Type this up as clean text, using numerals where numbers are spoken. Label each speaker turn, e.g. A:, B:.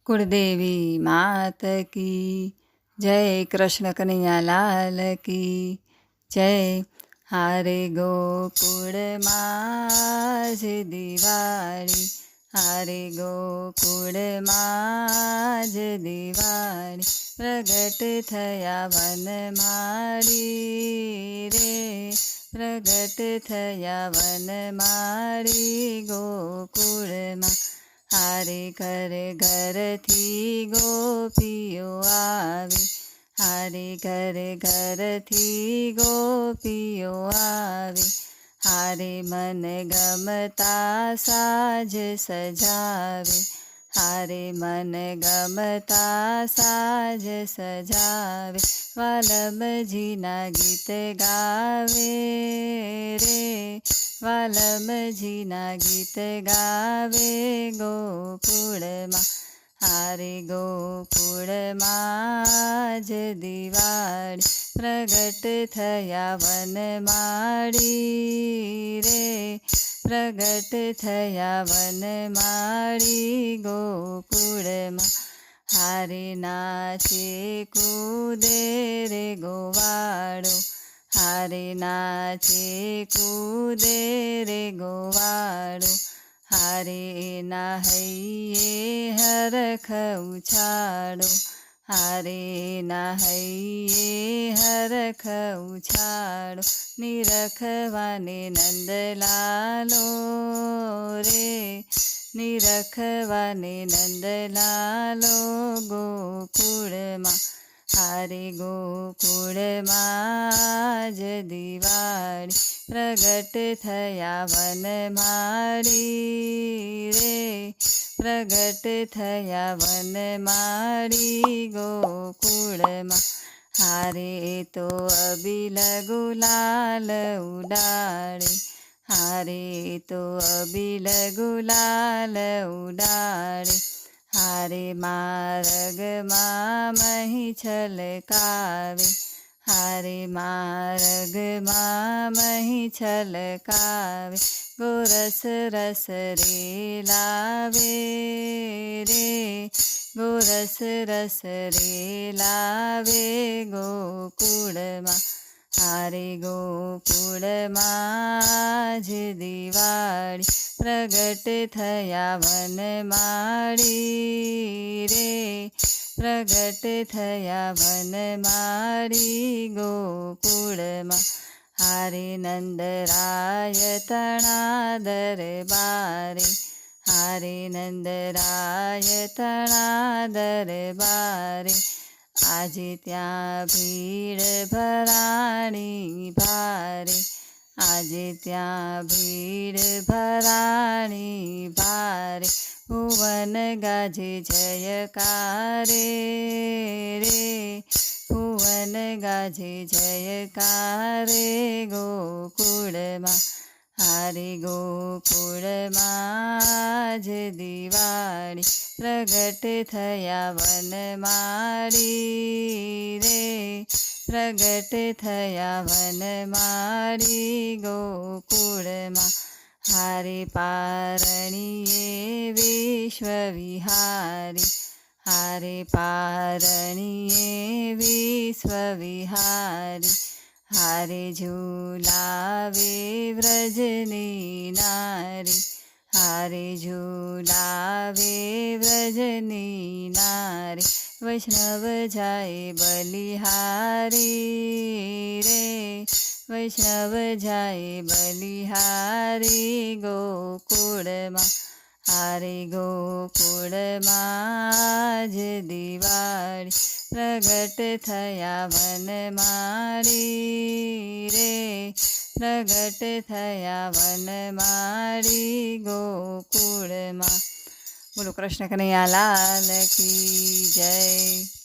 A: कुलदेवी मात की जय। कृष्ण कन्हैया लाल की जय। हारे गोकुळ माज दिवाળી, हारे गोकुळ माज दिवाળી, प्रगट थया वनमाळी रे, प्रगट थया वनमाळी गोकुळમાં। हारे घर घर थी गोपीओ आवी, हारे घर घर थी गोपीओ आवी, हारे मन गमता साज सजावे, हारे मन गमता साज सजावे, वालमजीना गीत गावे रे, वालमजीना गीत गावे गोकुळમાં। हारे गोकुळમાં જ દિવાળી, પ્રગટ થયા વનમાળી રે, પ્રગટ થયા વનમાળી ગોકુળમાં। હારે નાચે કૂદે રે ગોવાળો, હારે નાચે કૂદે રે ગોવાળો, हारे एना हैये हरख उछाळो, हारे एना हैये हरख उछाळो, निरखवाने नंदलालो रे, निरखवाने नंदलालो गोकुळમાં। हारे गोकुळમાં જ દિવાળી, प्रगट थया वनमाळी रे, प्रगट थया वनमाळी गोकुळમાં। हारे तो अबील गुलाल उडाळे, हारे तो अबील गुलाल उडाळे, हारे मार्गમાં મહી છલકાવે, हारे मार्गમાં મહી છલકાવે, गोरस रस रे लावे रे, गोरस रस रे लावे गोकुळમાં। हारे गोकुळમાં જ દિવાળી, प्रगट थया वनमाળી रे, प्रगट थया वनमाળી गोकुळમાં। हारे नंदराय तणा दरबारे, हारे नंदराय तणा दरबारे, આજે ત્યાં ભીડ ભરાણી ભારે, આજે ત્યાં ભીડ ભરાણી ભારે, ભુવન ગાજે જયકારે રે, ભુવન ગાજે જયકારે गोकुळમાં। हारे गोकुळમાં જ દિવાળી, प्रगट थया वनमाળી रे, प्रगट थया वनमाળી गोकुळમાં। हारे पारणिये विश्वविहारी, हारे पारणिये विश्वविहारी, हारे झूलावे व्रजनी नारी, हारे झूलावे व्रजनी नारी, वैष्णव जाए बलिहारी रे, वैष्णव जाए बलिहारी गोकुळમાં। हारे गोकुळમાં જ દિવાળી, प्रगट थया वनमाળી रे, प्रगट थया वनमाળી गोकुळમાં। बोलो कृष्ण कन्हैया लाल की जय।